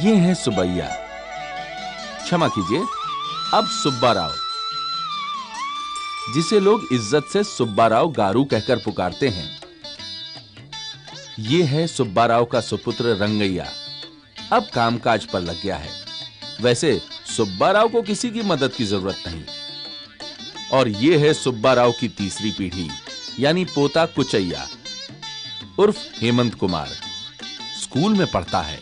ये है सुब्बैया, क्षमा कीजिए, अब सुब्बा राव, जिसे लोग इज्जत से सुब्बा राव गारू कहकर पुकारते हैं। ये है सुब्बा राव का सुपुत्र रंगैया, अब कामकाज पर लग गया है। वैसे सुब्बा राव को किसी की मदद की जरूरत नहीं। और ये है सुब्बा राव की तीसरी पीढ़ी, यानी पोता कुचैया उर्फ हेमंत कुमार, स्कूल में पढ़ता है।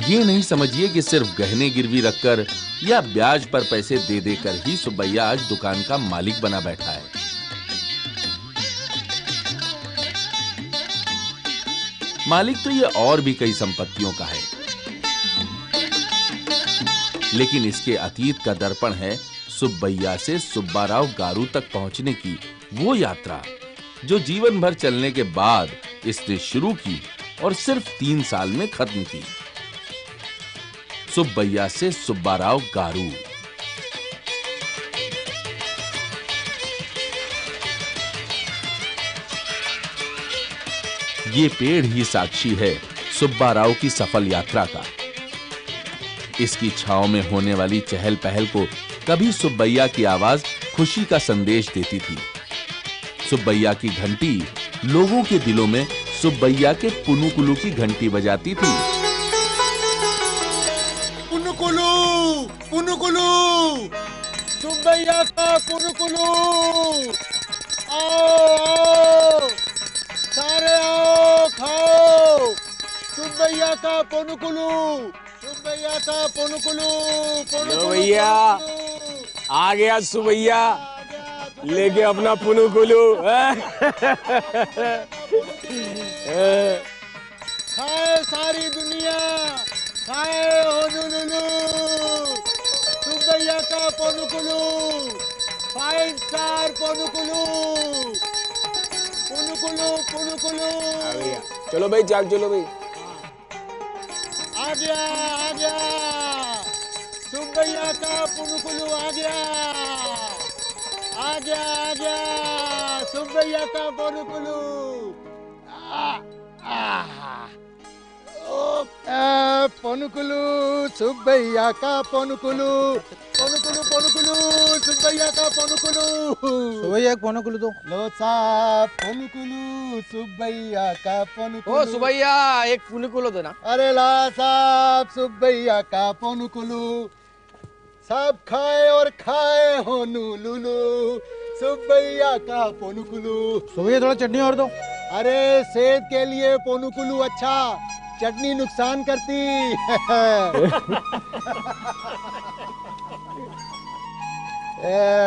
ये नहीं समझिए कि सिर्फ गहने गिरवी रखकर या ब्याज पर पैसे दे देकर ही सुब्बैया आज दुकान का मालिक बना बैठा है। मालिक तो ये और भी कई संपत्तियों का है, लेकिन इसके अतीत का दर्पण है सुब्बैया से सुब्बा राव गारू तक पहुंचने की वो यात्रा, जो जीवन भर चलने के बाद इसने शुरू की और सिर्फ 3 साल में खत्म की। सुब्बैया से सुब्बा राव गारू। ये पेड़ ही साक्षी है सुब्बा राव की सफल यात्रा का। इसकी छांव में होने वाली चहल पहल को कभी सुब्बैया की आवाज खुशी का संदेश देती थी। सुब्बैया की घंटी लोगों के दिलों में सुब्बैया के पुनुकुलू की घंटी बजाती थी। पुनुकुलू, पुनुकुलू, सुब्बैया का पुनुकुलू, आओ, सारे आओ, खाओ, सुब्बैया का पुनुकुलू, सुब्बैया का पुनुकुलू, पुनुकुलू। भैया आ गया सुब्बैया लेके अपना पुनुकुलू। खाए सारी दुनिया, खाए होनुलुलु, सुब्बैया का पुनुकुलू, 5 स्टार पुनुकुलू, पुनुकुलू, पुनुकुलू। चलो भाई, जाग चलो भाई। आ गया सुब्बैया का पुनुकुलू, आ गया सुब्बैया का पुनुकुलू। पुनुकुलू, सुब्बैया का पुनुकुलू, पुनुकुलू, पुनुकुलू, सुब्बैया का पुनुकुलू। सुब्बैया पुनुकुलू दो। लो साहब, पुनुकुलू, सुब्बैया का पुनुकुलू। ओ सुब्बैया, एक पुनुकुलू दो ना। अरे ला साहब, सुब्बैया का पुनुकुलू, सब खाए और खाए होनू लुलू, सुब्बैया का पुनुकुलू। सुब्बैया थोड़ा चटनी और दो। अरे सेहत के लिए पुनुकुलू अच्छा, चटनी नुकसान करती।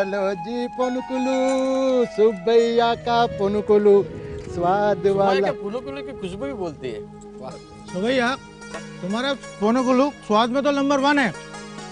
लो जी पुनुकुलू, सुब्बैया का पुनुकुलू, स्वाद वाला। पुनुकुलू की खुशबू भी बोलती है। सुब्बैया, तुम्हारा पुनुकुलू स्वाद में तो नंबर 1 है,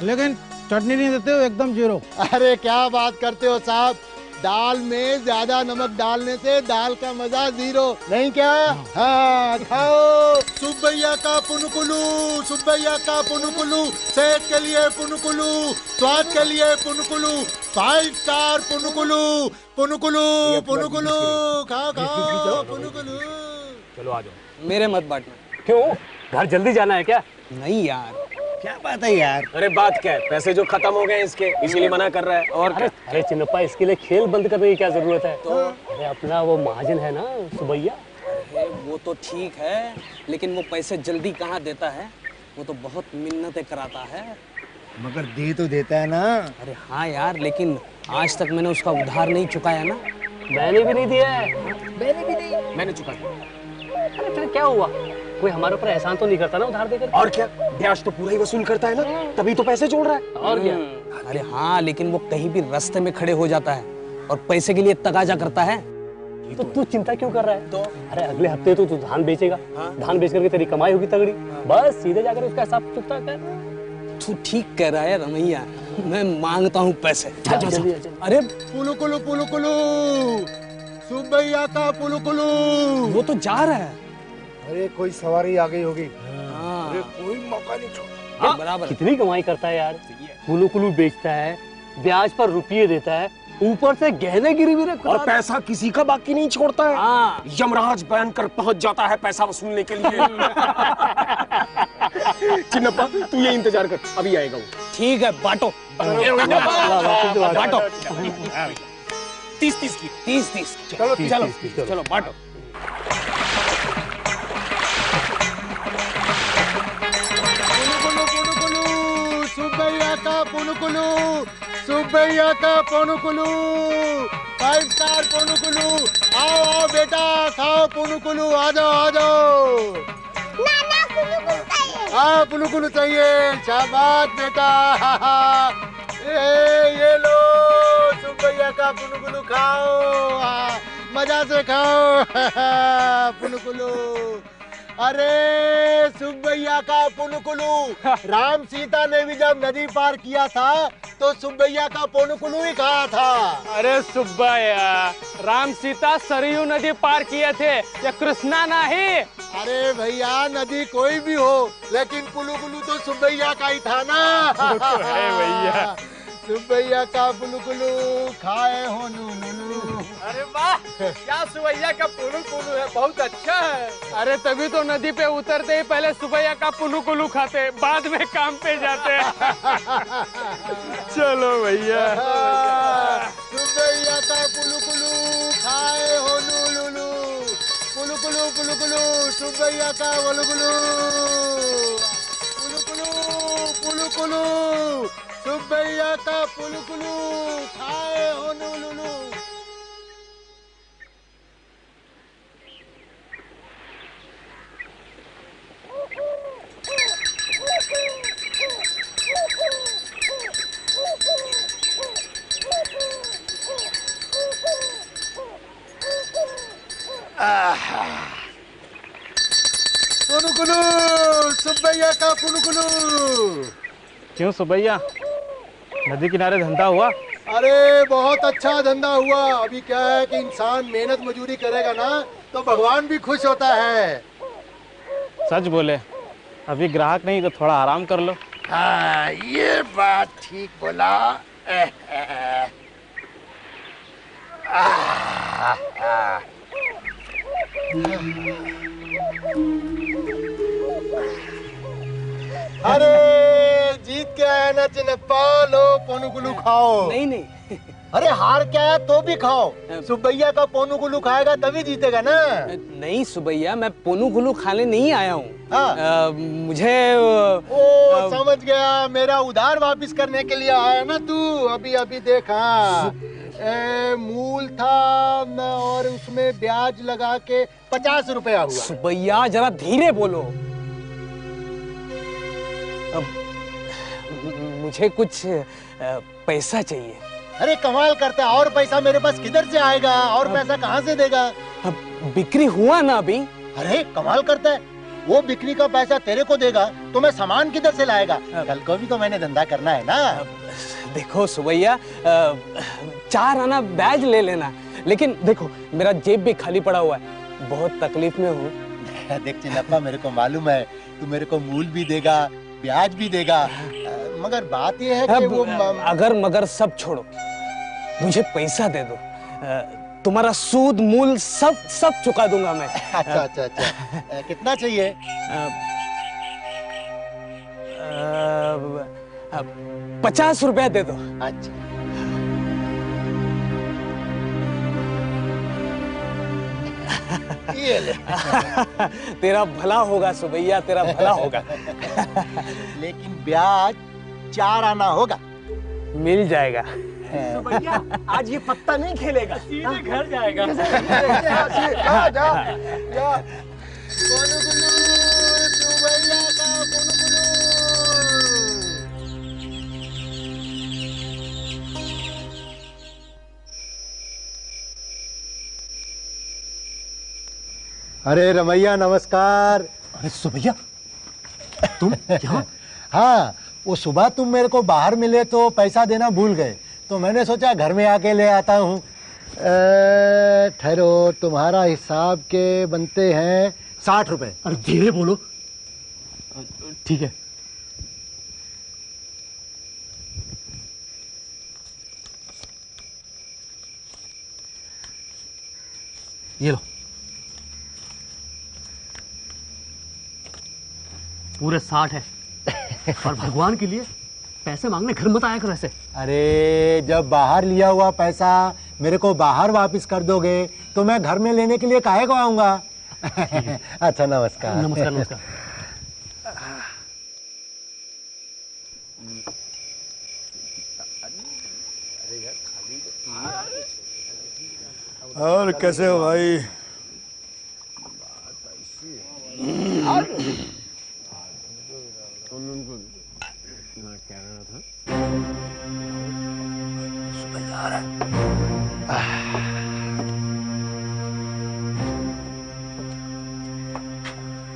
लेकिन चटनी नहीं देते हो, एकदम 0। अरे क्या बात करते हो साहब, दाल में ज्यादा नमक डालने से दाल का मजा 0 नहीं क्या? हाँ, खाओ सुब्बैया का पुनुकुलू, सुब्बैया का पुनुकुलू, सेहत के लिए पुनुकुलू, स्वाद के लिए पुनुकुलू, 5 स्टार पुनुकुलू, पुनुकुलू, पुनुकुलू, खाओ खाओ पुनुकुलू। चलो आ जाओ। मेरे मत बांटना। क्यों, घर जल्दी जाना है क्या? नहीं यार, क्या बात है यार। अरे बात क्या है, पैसे जो खत्म हो गए इसके, इसीलिए मना कर रहा है। और क्या? अरे चिन्नप्पा, इसके लिए खेल बंद करने की क्या जरूरत है? तो अरे अपना वो महाजन है ना सुब्बैया। अरे वो तो ठीक है, लेकिन वो पैसे जल्दी कहाँ देता है, वो तो बहुत मिन्नतें कराता है। मगर दे तो देता है ना। अरे हाँ यार, लेकिन आज तक मैंने उसका उधार नहीं चुकाया ना। मैंने भी नहीं दिया है। मैंने भी नहीं। मैंने चुका दिया। अरे फिर क्या हुआ, कोई हमारे ऊपर एहसान तो नहीं करता ना उधार देकर? और क्या, ब्याज तो पूरा ही वसूल करता है ना, तभी तो पैसे जोड़ रहा है। और क्या? अरे हाँ, लेकिन वो कहीं भी रास्ते में खड़े हो जाता है और पैसे के लिए तगाजा करता है। तो तू चिंता क्यों कर रहा है? तो अरे अगले हफ्ते तो तू धान बेचेगा। धान बेच करके तेरी कमाई होगी तगड़ी। बस सीधे जाकर उसका हिसाब चुकता कर। तू ठीक कह रहा है रमैया, मैं मांगता हूँ पैसे। अरे पुनुकुलू, पुनुकुलू, सुब्बैया का पुनुकुलू। वो तो जा रहा है। अरे कोई सवारी आ गई होगी। अरे कोई मौका नहीं छोड़। बराबर। कितनी कमाई करता है यार, पुनुकुलू बेचता है, ब्याज पर रुपये देता है, ऊपर से गहने गिरवी रख और पैसा किसी का बाकी नहीं छोड़ता है। हाँ। यमराज बनकर पहुंच जाता है पैसा वसूलने के लिए। चिन्नप्पा तू ये इंतजार कर, अभी आएगा वो। ठीक है, बांटो बांटो। 30-30 की। 30-30 चलो चलो चलो बांटो। सुब्बैया का पुनुकुलू, सुब्बैया का पुनुकुलू, 5 स्टार पुनुकुलू। आओ आओ बेटा, खाओ पुनुकुलू, आ जाओ आ जाओ। नाना पुनुकुलू चाहिए। हाँ पुनुकुलू चाहिए, शाबाश बेटा। ये लो सुब्बैया का पुनुकुलू, खाओ मजा से खाओ। पुनुकुलू, अरे सुब्बैया का पुनुकुलू, राम सीता ने भी जब नदी पार किया था तो सुब्बैया का पुनुकुलू ही खाया था। अरे सुब्बैया, राम सीता सरयू नदी पार किए थे, या कृष्णा नहीं। अरे भैया नदी कोई भी हो, लेकिन पुनुकुलू तो सुब्बैया का ही था ना। अरे भैया, सुब्बैया का पुनुकुलू खाए हो नूनू। अरे वाह, क्या सुबैया का पुनुकुलू है, बहुत अच्छा है। अरे तभी तो नदी पे उतरते ही पहले सुबैया का पुनुकुलू खाते, बाद में काम पे जाते। चलो भैया। सुब्बैया का पुनुकुलू खाए हो नूनू। पुनुकुलू पुनुकुलू सुब्बैया का पुनुकुलू। पुनुकुलू पुनुकुलू सुब्बैया का पुनुकुलू खाए हो नूनू। पुनुकुलू सुब्बैया का पुनुकुलू। क्यों सुबैया, नदी किनारे धंधा हुआ? अरे बहुत अच्छा धंधा हुआ। अभी क्या है कि इंसान मेहनत मजूरी करेगा ना तो भगवान भी खुश होता है। सच बोले, अभी ग्राहक नहीं तो थोड़ा आराम कर लो। हाँ ये बात ठीक बोला। अरे जीत के आया ना चिन्नप्पा, लो पुनुकुलू खाओ। नहीं नहीं, अरे हार के आया तो भी खाओ। सुब्बैया का पुनुकुलू खाएगा तभी जीतेगा ना। नहीं सुबैया, मैं पुनुकुलू खाने नहीं आया हूँ। हाँ। मुझे ओ समझ गया, मेरा उधार वापस करने के लिए आया ना तू। अभी अभी देखा, मूल था और उसमें ब्याज लगा के 50 रुपया हुआ। सुबैया जरा धीरे बोलो। मुझे कुछ पैसा चाहिए। अरे कमाल करता है, और पैसा मेरे पास किधर से आएगा? और पैसा कहाँ से देगा? बिक्री हुआ ना अभी। अरे कमाल करता है, वो बिक्री का पैसा तेरे को देगा तो मैं सामान किधर से लाएगा? कल को भी तो मैंने धंधा करना है ना। देखो सुबैया, 4 आना ब्याज ले लेना, लेकिन देखो मेरा जेब भी खाली पड़ा हुआ है, बहुत तकलीफ में हूँ। देख चिन्नप्पा, मेरे को मालूम है तू मेरे को मूल भी देगा ब्याज भी देगा, मगर बात यह है कि वो अगर मगर सब छोड़ो, मुझे पैसा दे दो। तुम्हारा सूद मूल सब चुका दूंगा मैं। अच्छा अच्छा अच्छा, कितना चाहिए? 50 रुपया दे दो। अच्छा ये ले। तेरा भला होगा सुबैया, तेरा भला होगा। लेकिन ब्याज 4 आना होगा। मिल जाएगा। तो भैया आज ये पत्ता नहीं खेलेगा, सीधे घर जाएगा। जा जा जा। पुनुकुलू सुबैया का पुनुकुलू। अरे रमैया नमस्कार। अरे सुबैया, तुम यहाँ? हाँ, वो सुबह तुम मेरे को बाहर मिले तो पैसा देना भूल गए, तो मैंने सोचा घर में आके ले आता हूँ। ठहरो, तुम्हारा हिसाब के बनते हैं 60 रुपए। अरे धीरे बोलो। ठीक है। ये लो। पूरे 60 है। और भगवान के लिए पैसे मांगने घर मत आया करो ऐसे। अरे जब बाहर लिया हुआ पैसा मेरे को बाहर वापस कर दोगे तो मैं घर में लेने के लिए काहे को आऊंगा। अच्छा नमस्कार। नमस्कार नमस्कार। और कैसे हो भाई?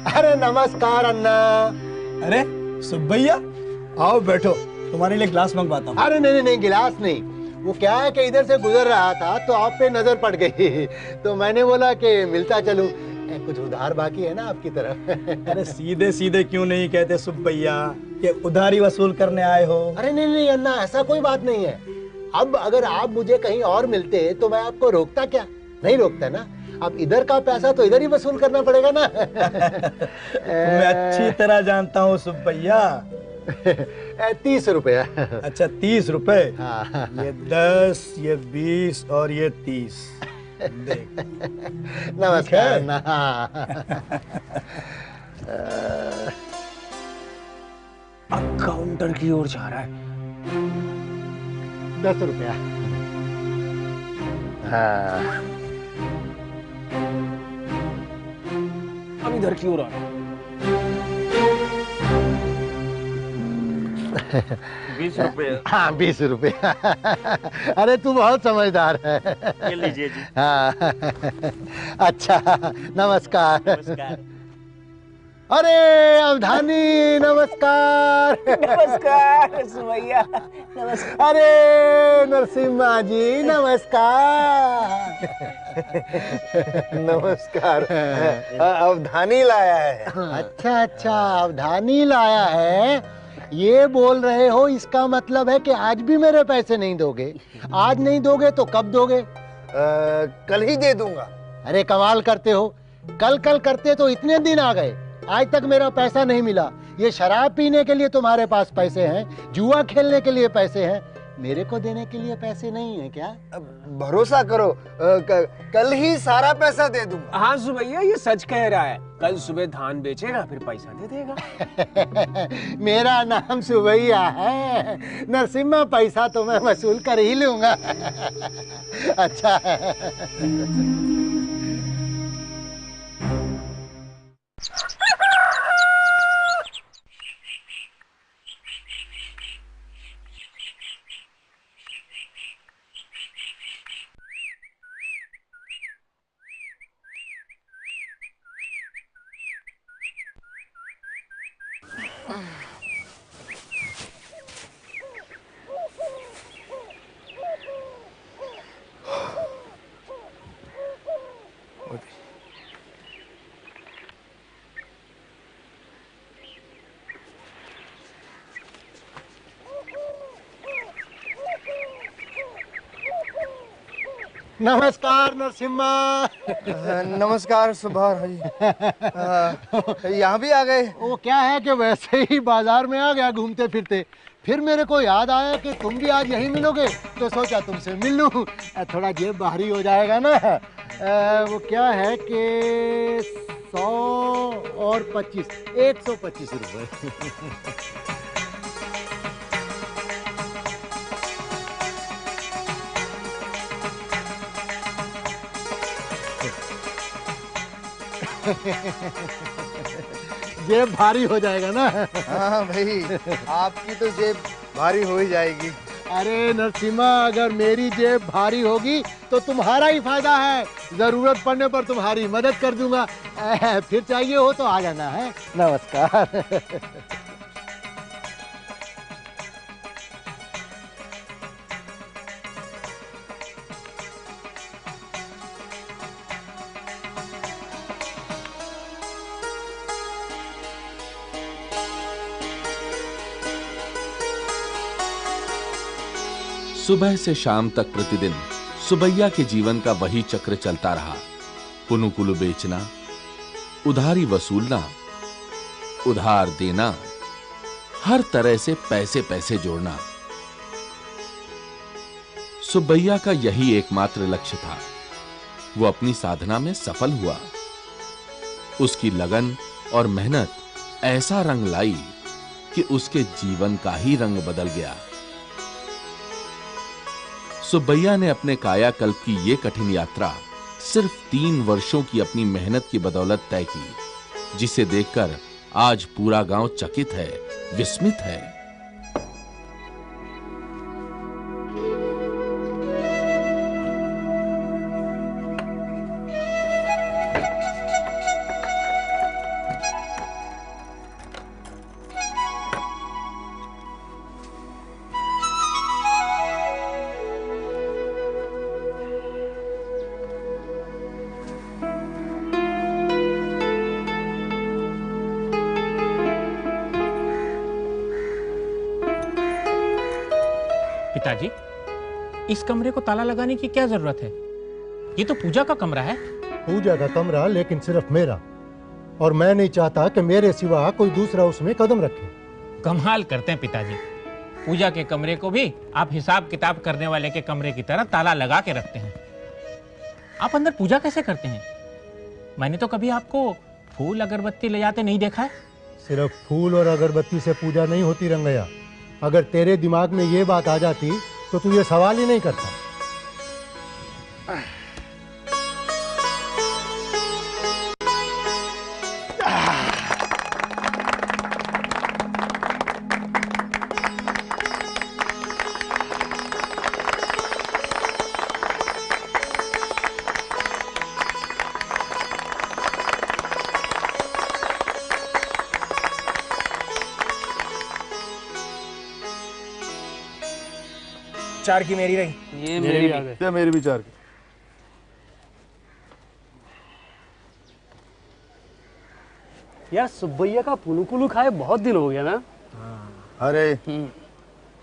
अरे नमस्कार अन्ना। अरे सुब्बैया, आओ बैठो, तुम्हारे लिए ग्लास मंगवाता हूँ। अरे नहीं नहीं गिलास नहीं, वो क्या है कि इधर से गुजर रहा था तो आप पे नजर पड़ गई तो मैंने बोला कि मिलता चलूं। कुछ उधार बाकी है ना आपकी तरफ। अरे सीधे सीधे क्यों नहीं कहते सुब्बैया कि उधारी वसूल करने आए हो? अरे नहीं नहीं अन्ना, ऐसा कोई बात नहीं है। अब अगर आप मुझे कहीं और मिलते तो मैं आपको रोकता क्या? नहीं रोकता ना। अब इधर का पैसा तो इधर ही वसूल करना पड़ेगा ना। मैं अच्छी तरह जानता हूँ सुब्बैया। 30 रुपया। अच्छा 30 रुपए। हाँ। ये 10, ये 20 और ये 30। देख। नमस्कार ना। अब काउंटर की ओर जा रहा है। 10 रुपया। हाँ। अब इधर की ओर आ रहा है। 20 रुपए। हाँ 20 रुपये। अरे तू बहुत समझदार है। ये लीजिए जी। हाँ। अच्छा नमस्कार। नमस्कार। अरे अवधानी नमस्कार। नमस्कार सुबैया। नमस्कार। अरे नरसिम्हा जी नमस्कार। नमस्कार। अवधानी लाया है। अच्छा अच्छा अवधानी लाया है, ये बोल रहे हो इसका मतलब है कि आज भी मेरे पैसे नहीं दोगे? आज नहीं दोगे तो कब दोगे? कल ही दे दूंगा। अरे कमाल करते हो, कल कल करते तो इतने दिन आ गए, आज तक मेरा पैसा नहीं मिला। ये शराब पीने के लिए तुम्हारे पास पैसे हैं, जुआ खेलने के लिए पैसे हैं, मेरे को देने के लिए पैसे नहीं है क्या? भरोसा करो, कल ही सारा पैसा दे दूंगा। हाँ सुबैया, ये सच कह रहा है। कल सुबह धान बेचेगा फिर पैसा दे देगा। मेरा नाम सुबैया है, नरसिम्हा पैसा तो मैं वसूल कर ही लूंगा। अच्छा नमस्कार नरसिम्हा। नमस्कार सुभार जी। यहाँ भी आ गए? वो क्या है कि वैसे ही बाजार में आ गया घूमते फिरते, फिर मेरे को याद आया कि तुम भी आज यहीं मिलोगे तो सोचा तुमसे मिल लूं, थोड़ा जेब बाहरी हो जाएगा ना। वो क्या है कि 100 और 25, 125 रुपए। जेब भारी हो जाएगा ना। हाँ भाई, आपकी तो जेब भारी हो ही जाएगी। अरे नरसिम्हा, अगर मेरी जेब भारी होगी तो तुम्हारा ही फायदा है, जरूरत पड़ने पर तुम्हारी मदद कर दूंगा। फिर चाहिए हो तो आ जाना है। नमस्कार। सुबह से शाम तक प्रतिदिन सुबैया के जीवन का वही चक्र चलता रहा। पुनुकुलु बेचना, उधारी वसूलना, उधार देना, हर तरह से पैसे पैसे जोड़ना। सुब्बैया का यही एकमात्र लक्ष्य था। वो अपनी साधना में सफल हुआ। उसकी लगन और मेहनत ऐसा रंग लाई कि उसके जीवन का ही रंग बदल गया। सुब्बैया ने अपने कायाकल्प की ये कठिन यात्रा सिर्फ 3 वर्षों की अपनी मेहनत की बदौलत तय की, जिसे देखकर आज पूरा गांव चकित है, विस्मित है। पिताजी, इस कमरे को ताला लगाने की क्या जरूरत है? ये तो पूजा का कमरा है। पूजा का कमरा, लेकिन सिर्फ मेरा, और मैं नहीं चाहता कि मेरे सिवा कोई दूसरा उसमें कदम रखे। कमाल करते हैं पिताजी, पूजा के कमरे को भी आप हिसाब किताब करने वाले के कमरे की तरह ताला लगा के रखते हैं। आप अंदर पूजा कैसे करते हैं? मैंने तो कभी आपको फूल अगरबत्ती ले जाते नहीं देखा है। सिर्फ फूल और अगरबत्ती से पूजा नहीं होती रंगैया। अगर तेरे दिमाग में ये बात आ जाती तो तू ये सवाल ही नहीं करता। चार की मेरी रही। ये मेरी भी। क्या मेरी भी 4 की। यार सुब्बैया का पुनुकुलू खाए बहुत दिन हो गया ना। अरे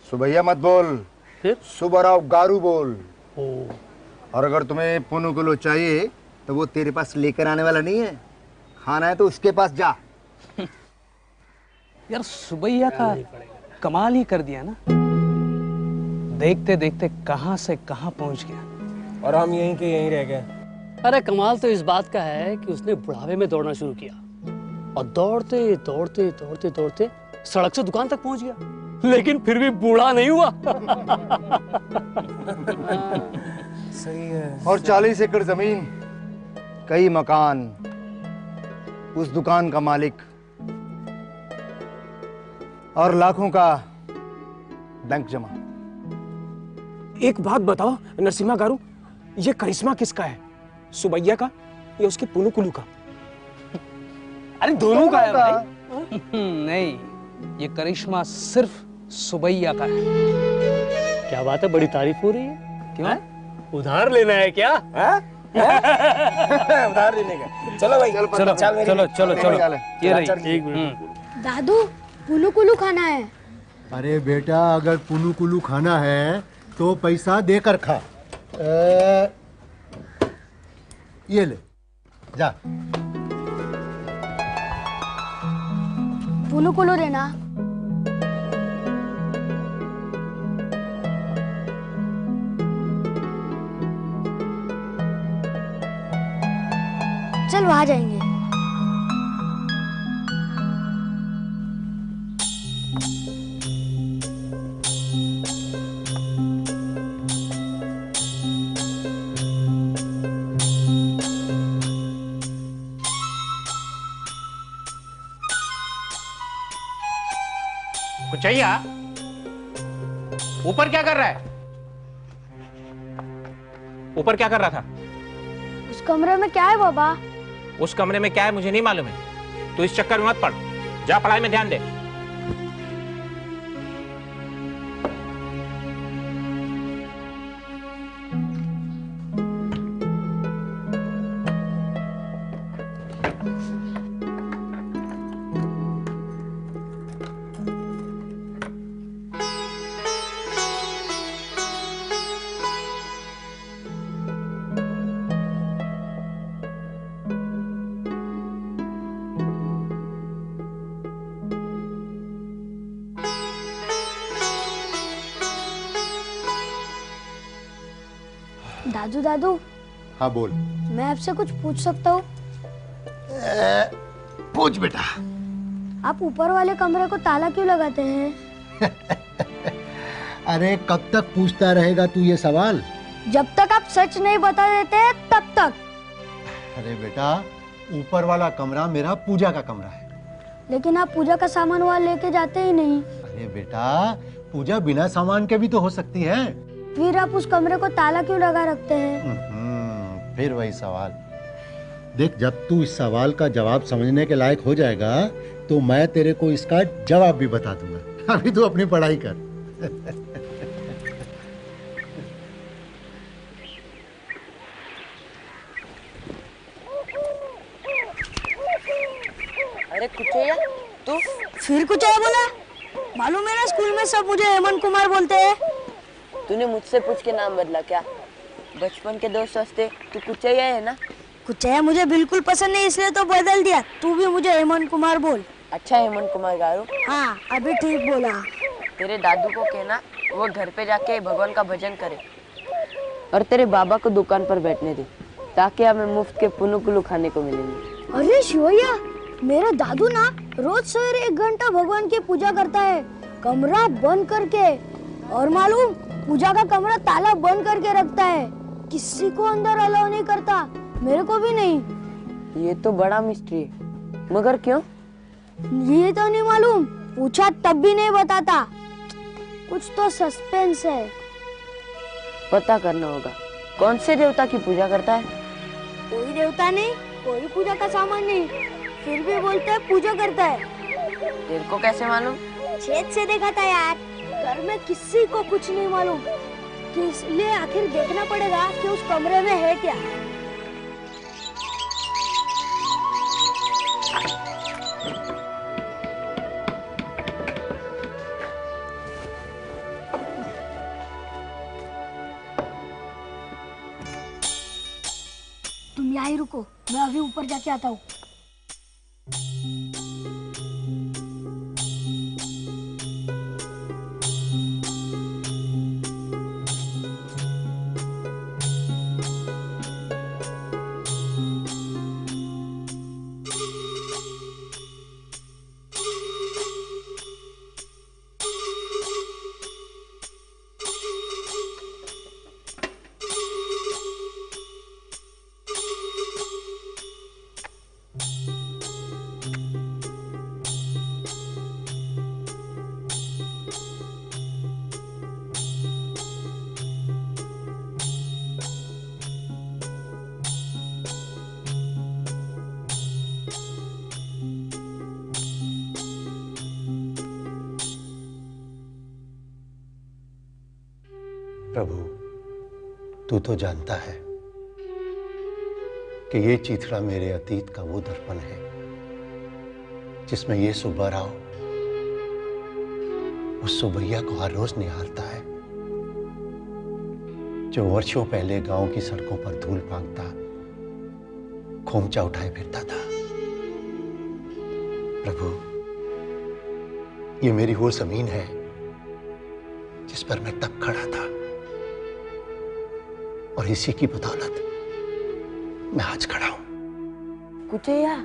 सुबैया मत बोल, फिर सुब्बाराव गारू बोल। ओ, और अगर तुम्हें पुनुकुलू चाहिए तो वो तेरे पास लेकर आने वाला नहीं है, खाना है तो उसके पास जा। यार सुबैया का कमाल ही कर दिया ना, देखते देखते कहां से कहां पहुंच गया और हम यहीं के यहीं रह गए। अरे कमाल तो इस बात का है कि उसने बुढ़ावे में दौड़ना शुरू किया और दौड़ते दौड़ते दौड़ते दौड़ते सड़क से दुकान तक पहुंच गया, लेकिन फिर भी बूढ़ा नहीं हुआ। सही है। और 40 एकड़ जमीन, कई मकान, उस दुकान का मालिक और लाखों का बैंक जमा। एक बात बताओ नरसिम्हा गारू, ये करिश्मा किसका है, सुबैया का या उसके पुनुकुलू का? अरे दोनों का है भाई। नहीं, ये करिश्मा सिर्फ सुबैया का है। क्या बात है, बड़ी तारीफ हो रही है। क्यों? उधार लेना है क्या? उधार लेने का। चलो भाई, चलो चलो चलो चलो, ये रही। एक मिनट। दादू पुनुकुलू खाना है। अरे बेटा, अगर पुनुकुलू खाना है तो पैसा देकर खा। ये ले जा। पुनुकुलू देना। चल वहां जाएंगे। कुचैया, ऊपर क्या कर रहा है? ऊपर क्या कर रहा था? उस कमरे में क्या है बाबा? उस कमरे में क्या है मुझे नहीं मालूम है। तू इस चक्कर में मत पड़, जा पढ़ाई में ध्यान दे। दादू दादू, हाँ बोल। मैं आपसे कुछ पूछ सकता हूँ? पूछ बेटा। आप ऊपर वाले कमरे को ताला क्यों लगाते हैं? अरे कब तक पूछता रहेगा तू ये सवाल? जब तक आप सच नहीं बता देते तब तक। अरे बेटा, ऊपर वाला कमरा मेरा पूजा का कमरा है। लेकिन आप पूजा का सामान वहाँ लेके जाते ही नहीं। अरे बेटा, पूजा बिना सामान के भी तो हो सकती है। फिर आप उस कमरे को ताला क्यों लगा रखते हैं? फिर वही सवाल। देख, जब तू इस सवाल का जवाब समझने के लायक हो जाएगा तो मैं तेरे को इसका जवाब भी बता दूंगा। अभी तू अपनी पढ़ाई कर। अरे कुचैया, तू फिर कुचैया बोला? मालूम है ना, स्कूल में सब मुझे हेमंत कुमार बोलते हैं। तूने मुझसे पूछ के नाम बदला क्या? बचपन के दोस्त हंसते, तू कुचैया है ना? कुचैया मुझे बिल्कुल पसंद नहीं, इसलिए तो बदल दिया। तू भी मुझे हेमंत कुमार बोल। अच्छा हेमंत कुमार गारू? हाँ, अभी ठीक बोला। तेरे दादू को कहना वो घर पे जाके भगवान का भजन करे और तेरे बाबा को दुकान पर बैठने दे, ताकि हमें मुफ्त के पुनुकुलू खाने को मिलेंगे। अरे शिवैया, मेरा दादू ना रोज सवेरे 1 घंटा भगवान की पूजा करता है, कमरा बंद करके। और मालूम, पूजा का कमरा ताला बंद करके रखता है, किसी को अंदर अलाउ नहीं करता, मेरे को भी नहीं। ये तो बड़ा मिस्ट्री है, मगर क्यों? ये तो नहीं मालूम, पूछा तब भी नहीं बताता। कुछ तो सस्पेंस है। पता करना होगा। कौन से देवता की पूजा करता है? कोई देवता नहीं, कोई पूजा का सामान नहीं, फिर भी बोलता है पूजा करता है। तेरे को कैसे मालूम? छेद से देखा था यार। घर में किसी को कुछ नहीं मालूम, कि इसलिए आखिर देखना पड़ेगा कि उस कमरे में है क्या। तुम यहाँ ही रुको, मैं अभी ऊपर जाके आता हूँ। प्रभु, तू तो जानता है कि ये चिथड़ा मेरे अतीत का वो दर्पण है जिसमें ये सुब्बा राव उस सुबैया को हर रोज निहारता है जो वर्षों पहले गांव की सड़कों पर धूल फांकता, खोमचा उठाए फिरता था। प्रभु, ये मेरी वो जमीन है जिस पर मैं तब खड़ा था, और इसी की बदौलत मैं आज खड़ा हूं। कुचैया,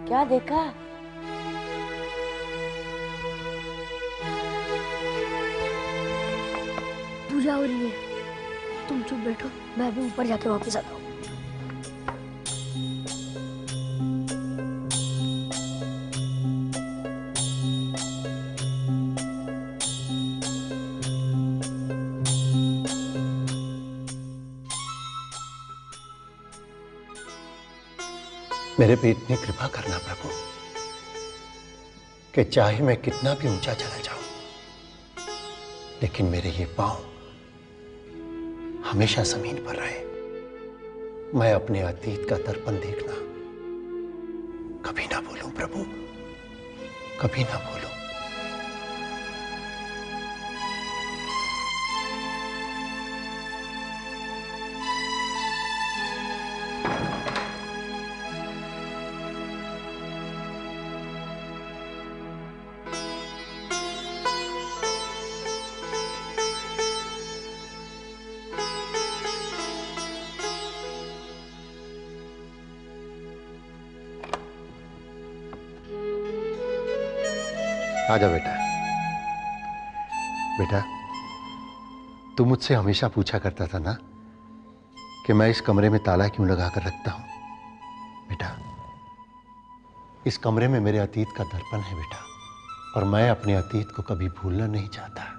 क्या देखा? पूजा हो रही है, तुम चुप बैठो, मैं भी ऊपर जाके वापस आता हूँ। मेरे पे इतनी कृपा करना प्रभु कि चाहे मैं कितना भी ऊंचा चला जाऊं, लेकिन मेरे ये पांव हमेशा जमीन पर रहे। मैं अपने अतीत का दर्पण देखना कभी ना भूलूं प्रभु, कभी ना भूलूं। आजा बेटा। बेटा, तू मुझसे हमेशा पूछा करता था ना कि मैं इस कमरे में ताला क्यों लगा कर रखता हूं। बेटा, इस कमरे में मेरे अतीत का दर्पण है बेटा, और मैं अपने अतीत को कभी भूलना नहीं चाहता।